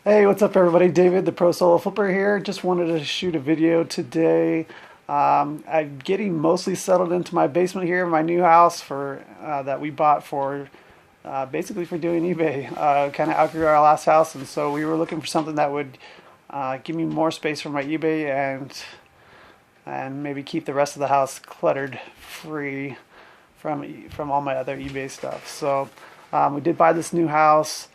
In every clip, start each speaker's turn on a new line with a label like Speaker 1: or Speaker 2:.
Speaker 1: Hey, what's up everybody? David, the Pro Solo Flipper here. Just wanted to shoot a video today. I'm getting mostly settled into my basement here, my new house for that we bought for basically for doing eBay. Kind of outgrew our last house, and so we were looking for something that would give me more space for my eBay and maybe keep the rest of the house cluttered free from all my other eBay stuff. So we did buy this new house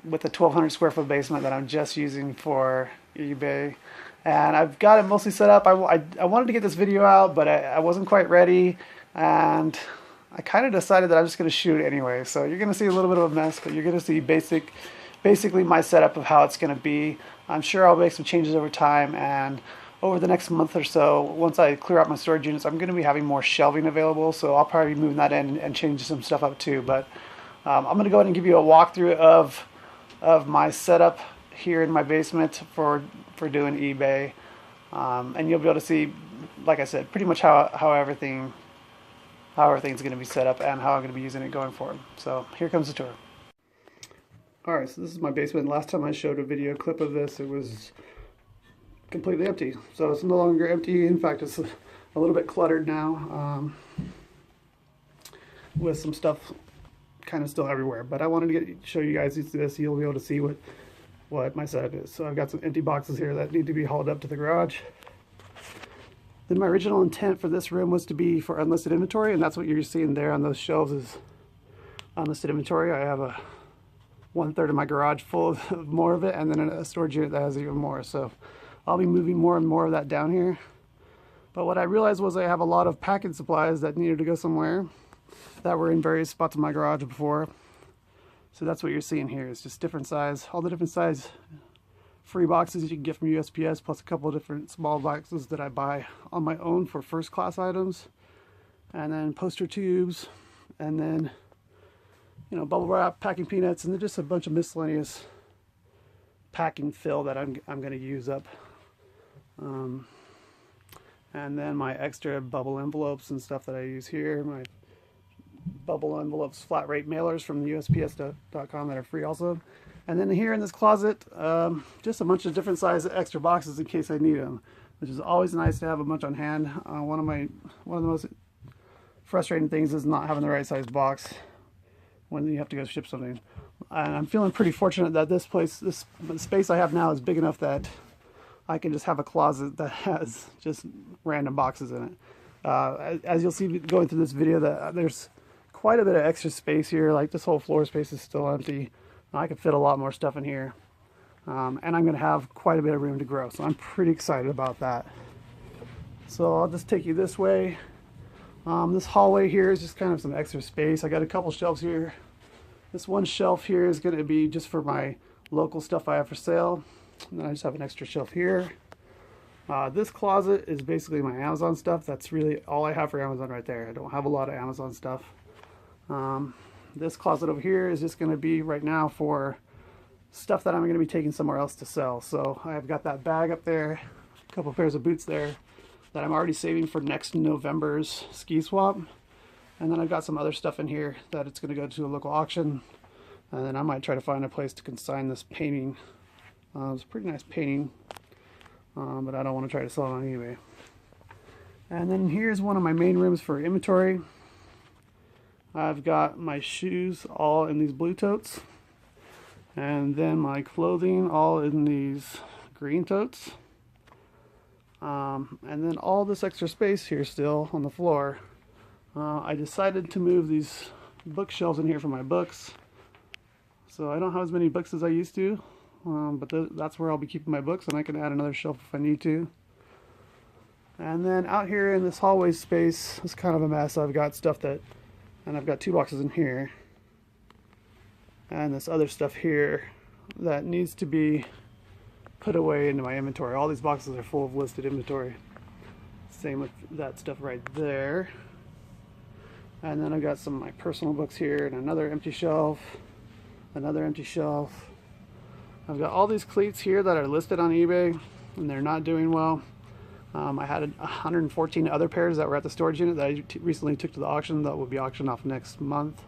Speaker 1: with a 1,200 square foot basement that I'm just using for eBay, and I've got it mostly set up. I wanted to get this video out, but I wasn't quite ready, and I kind of decided that I'm just going to shoot it anyway. So you're going to see a little bit of a mess, but you're going to see basically my setup of how it's going to be. I'm sure I'll make some changes over time, and over the next month or so, once I clear out my storage units, I'm going to be having more shelving available, so I'll probably be moving that in and change some stuff up too. But I'm going to go ahead and give you a walkthrough of my setup here in my basement for doing eBay, and you'll be able to see, like I said, pretty much how everything's going to be set up and how I'm going to be using it going forward. So here comes the tour. Alright, so this is my basement. Last time I showed a video clip of this, it was completely empty. So it's no longer empty. In fact, it's a little bit cluttered now, with some stuff kind of still everywhere. But I wanted to show you guys this. You'll be able to see what my setup is. So I've got some empty boxes here that need to be hauled up to the garage. Then my original intent for this room was to be for unlisted inventory, and that's what you're seeing there on those shelves is unlisted inventory. I have a 1/3 of my garage full of more of it, and then a storage unit that has even more. So I'll be moving more and more of that down here. But what I realized was I have a lot of packing supplies that needed to go somewhere that were in various spots of my garage before. So that's what you're seeing here. It's just different size, all the different size free boxes you can get from USPS, plus a couple of different small boxes that I buy on my own for first class items, and then poster tubes, and then bubble wrap, packing peanuts, and then just a bunch of miscellaneous packing fill that I'm going to use up. And then my extra bubble envelopes and stuff that I use here, my bubble envelopes flat rate mailers from USPS.com that are free also. And then here in this closet, just a bunch of different size extra boxes in case I need them, which is always nice to have a bunch on hand. One of the most frustrating things is not having the right size box when you have to go ship something. And I'm feeling pretty fortunate that this space I have now is big enough that I can just have a closet that has just random boxes in it. As you'll see going through this video, that there's quite a bit of extra space here. Like this whole floor space is still empty. I could fit a lot more stuff in here, and I'm going to have quite a bit of room to grow, so I'm pretty excited about that. So I'll just take you this way. This hallway here is just kind of some extra space. I got a couple shelves here. This one shelf here is going to be just for my local stuff I have for sale, and then I just have an extra shelf here. This closet is basically my Amazon stuff. That's really all I have for Amazon right there. I don't have a lot of Amazon stuff. This closet over here is just going to be right now for stuff that I'm going to be taking somewhere else to sell. So I've got that bag up there, a couple pairs of boots there that I'm already saving for next November's ski swap. And then I've got some other stuff in here that it's going to go to a local auction. And then I might try to find a place to consign this painting. It's a pretty nice painting, but I don't want to try to sell it on eBay. And then here's one of my main rooms for inventory. I've got my shoes all in these blue totes, and then my clothing all in these green totes, and then all this extra space here still on the floor. I decided to move these bookshelves in here for my books, so I don't have as many books as I used to, but that's where I'll be keeping my books, and I can add another shelf if I need to. And then out here in this hallway space is kind of a mess. I've got stuff and I've got two boxes in here, and this other stuff here that needs to be put away into my inventory. All these boxes are full of listed inventory. Same with that stuff right there. And then I've got some of my personal books here, and another empty shelf, another empty shelf. I've got all these cleats here that are listed on eBay, and they're not doing well. I had 114 other pairs that were at the storage unit that I recently took to the auction that will be auctioned off next month.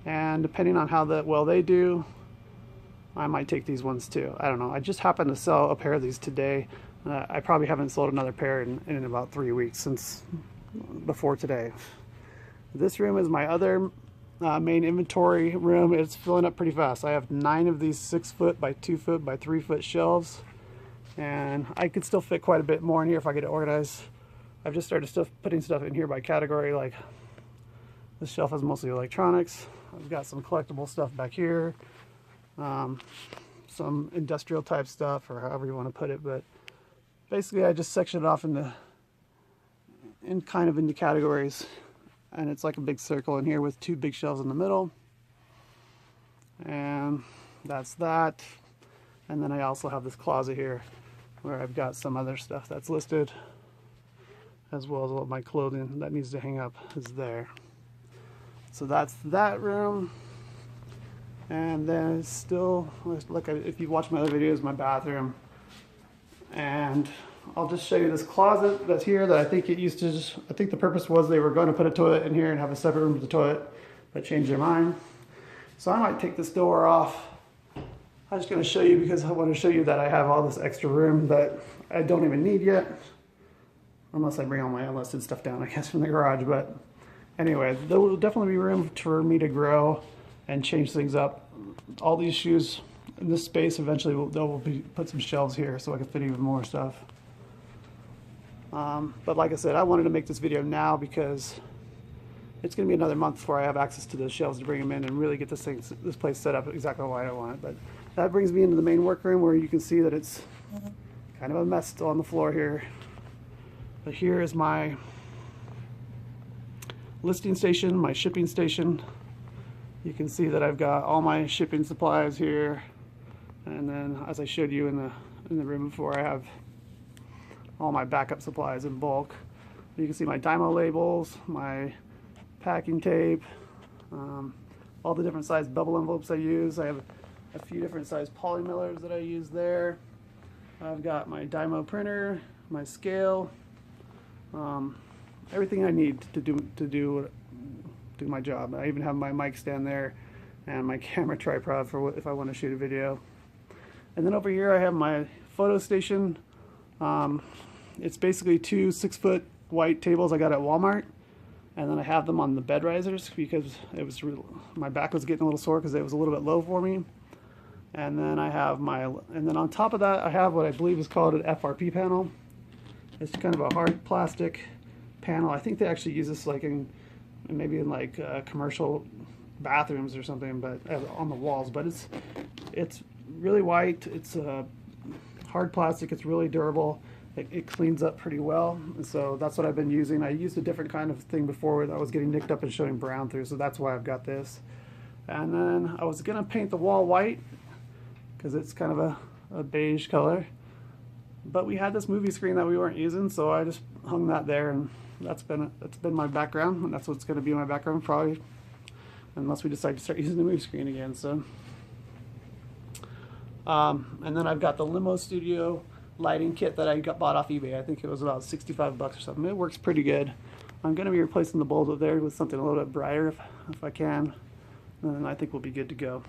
Speaker 1: And depending on how well they do, I might take these ones too. I don't know. I just happened to sell a pair of these today. I probably haven't sold another pair in about 3 weeks since before today. This room is my other main inventory room. It's filling up pretty fast. I have 9 of these 6 foot by 2 foot by 3 foot shelves, and I could still fit quite a bit more in here if I get it organized. I've just started putting stuff in here by category. Like this shelf is mostly electronics. I've got some collectible stuff back here, some industrial type stuff, or however you want to put it. But basically, I just section it off into categories, and it's like a big circle in here with 2 big shelves in the middle, and that's that. And then I also have this closet here where I've got some other stuff that's listed, as well as all my clothing that needs to hang up is there. So that's that room. And then still, look, if you watch my other videos, my bathroom. And I'll just show you this closet that's here that I think it used to just, I think the purpose was they were going to put a toilet in here and have a separate room for the toilet, but changed their mind. So I might take this door off. I'm just going to show you because I want to show you that I have all this extra room that I don't even need yet. Unless I bring all my unlisted stuff down, I guess, from the garage. But anyway, there will definitely be room for me to grow and change things up. All these shoes in this space, eventually they'll put some shelves here so I can fit even more stuff. But like I said, I wanted to make this video now because it's going to be another month before I have access to those shelves to bring them in and really get this place set up exactly the way I want it. But that brings me into the main workroom, where you can see that it's kind of a mess still on the floor here. But here is my listing station, my shipping station. You can see that I've got all my shipping supplies here, and then, as I showed you in the room before, I have all my backup supplies in bulk. You can see my Dymo labels, my packing tape, all the different size bubble envelopes I use. I have a few different size poly millers that I use there. I've got my Dymo printer, my scale, everything I need to do my job. I even have my mic stand there and my camera tripod for if I want to shoot a video. And then over here I have my photo station. It's basically 2 6-foot white tables I got at Walmart, and then I have them on the bed risers because my back was getting a little sore because it was a little bit low for me. And then and then on top of that I have what I believe is called an FRP panel. It's kind of a hard plastic panel. I think they actually use this like maybe in like commercial bathrooms or something, but on the walls. But it's really white. It's hard plastic. It's really durable. It cleans up pretty well, and so that's what I've been using. I used a different kind of thing before that I was getting nicked up and showing brown through, so that's why I've got this. And then I was gonna paint the wall white because it's kind of a beige color, but we had this movie screen that we weren't using, so I just hung that there, and that's been my background, and that's what's going to be my background probably, unless we decide to start using the movie screen again. So and then I've got the Limo Studio lighting kit that I bought off eBay. I think it was about 65 bucks or something. It works pretty good. I'm going to be replacing the bulbs up there with something a little bit brighter if I can, and I think we'll be good to go.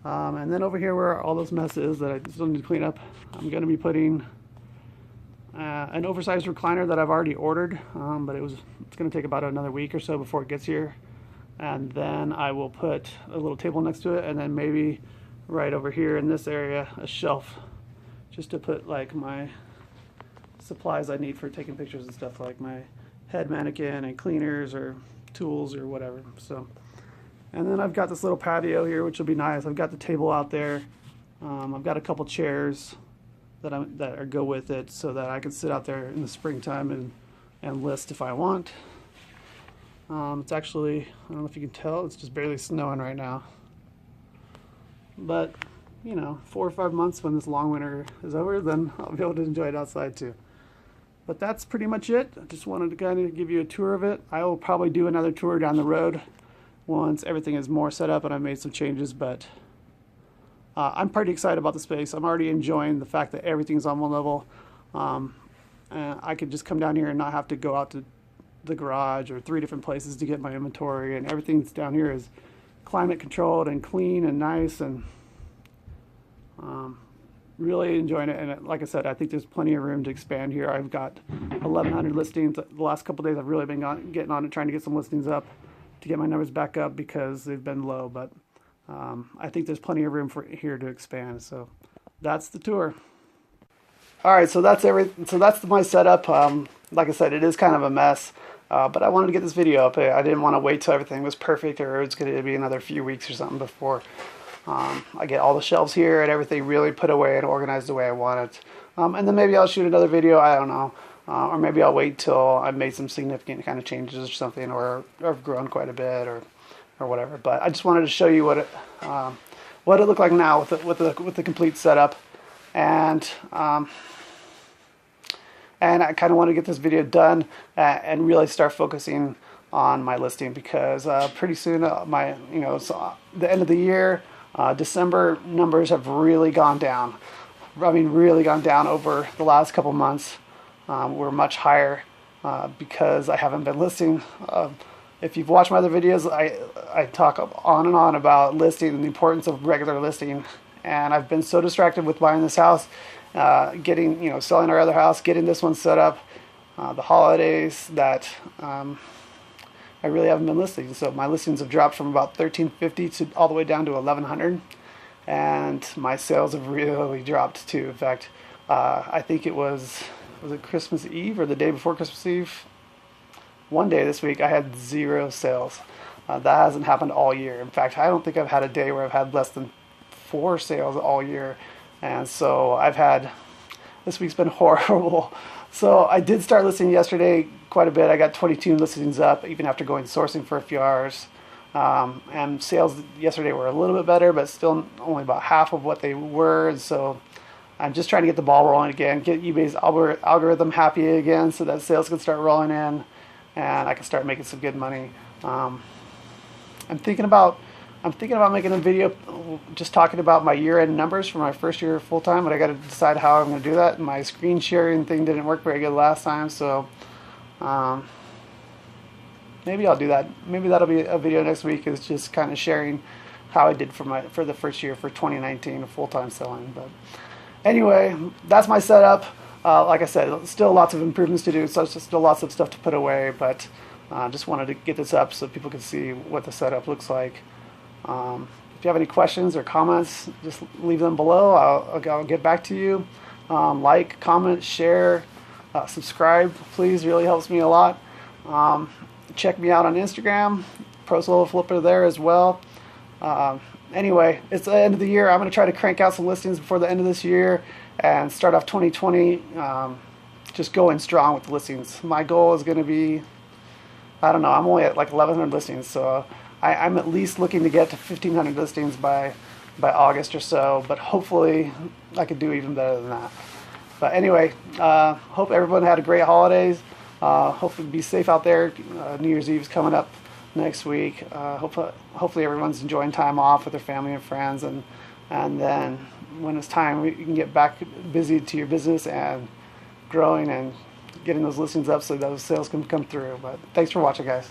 Speaker 1: And then over here where all those messes that I still need to clean up, I'm going to be putting an oversized recliner that I've already ordered, but it's going to take about another week or so before it gets here. And then I will put a little table next to it, and then maybe right over here in this area a shelf, just to put like my supplies I need for taking pictures and stuff, like my head mannequin and cleaners or tools or whatever. So, and then I've got this little patio here, which will be nice. I've got the table out there. I've got a couple chairs that go with it, so that I can sit out there in the springtime and list if I want. It's actually, I don't know if you can tell, it's just barely snowing right now. But, you know, 4 or 5 months when this long winter is over, then I'll be able to enjoy it outside too. But that's pretty much it. I just wanted to kind of give you a tour of it. I will probably do another tour down the road once everything is more set up and I've made some changes, but I'm pretty excited about the space. I'm already enjoying the fact that everything's on one level. And I could just come down here and not have to go out to the garage or 3 different places to get my inventory, and everything that's down here is climate controlled and clean and nice, and really enjoying it. And like I said, I think there's plenty of room to expand here. I've got 1,100 listings. The last couple of days, I've really been getting on it, trying to get some listings up to get my numbers back up because they've been low. But I think there's plenty of room for here to expand. So that's the tour. All right, so that's So that's my setup. Like I said, it is kind of a mess. But I wanted to get this video up. I didn't want to wait till everything was perfect, or it's going to be another few weeks or something before I get all the shelves here and everything really put away and organized the way I want it. And then maybe I'll shoot another video, I don't know. Or maybe I'll wait till I've made some significant kind of changes or something, or I've grown quite a bit, or whatever. But I just wanted to show you what it looked like now with the complete setup. And I kind of want to get this video done and really start focusing on my listing, because pretty soon the end of the year, December numbers have really gone down. I mean, really gone down over the last couple months. We're much higher because I haven't been listing. If you've watched my other videos, I talk on and on about listing and the importance of regular listing. And I've been so distracted with buying this house, selling our other house, getting this one set up, the holidays, that I really haven't been listing. So my listings have dropped from about 1,350 to all the way down to 1,100, and my sales have really dropped too. In fact, I think it was it Christmas Eve or the day before Christmas Eve? One day this week I had 0 sales. That hasn't happened all year. In fact, I don't think I've had a day where I've had less than 4 sales all year. And so this week's been horrible. So I did start listing yesterday quite a bit. I got 22 listings up, even after going sourcing for a few hours. And sales yesterday were a little bit better, but still only about half of what they were. And so I'm just trying to get the ball rolling again, get eBay's algorithm happy again, so that sales can start rolling in, and I can start making some good money. I'm thinking about making a video just talking about my year-end numbers for my first year full-time, but I got to decide how I'm going to do that. My screen sharing thing didn't work very good last time, so maybe I'll do that. Maybe that'll be a video next week, is just kind of sharing how I did for the first year for 2019 of full-time selling. But anyway, that's my setup. Like I said, still lots of improvements to do, so it's just still lots of stuff to put away, but just wanted to get this up so people can see what the setup looks like. If you have any questions or comments, just leave them below. I'll get back to you. Like, comment, share, subscribe, please. Really helps me a lot. Check me out on Instagram, Pro Solo Flipper there as well. Anyway, it's the end of the year. I'm going to try to crank out some listings before the end of this year and start off 2020 just going strong with the listings. My goal is going to be, I don't know, I'm only at like 1,100 listings, so I'm at least looking to get to 1,500 listings by August or so, but hopefully I could do even better than that. But anyway, hope everyone had a great holidays. Hopefully be safe out there. New Year's Eve is coming up next week. Hopefully everyone's enjoying time off with their family and friends, and then when it's time, you can get back busy to your business and growing and getting those listings up so those sales can come through. But thanks for watching, guys.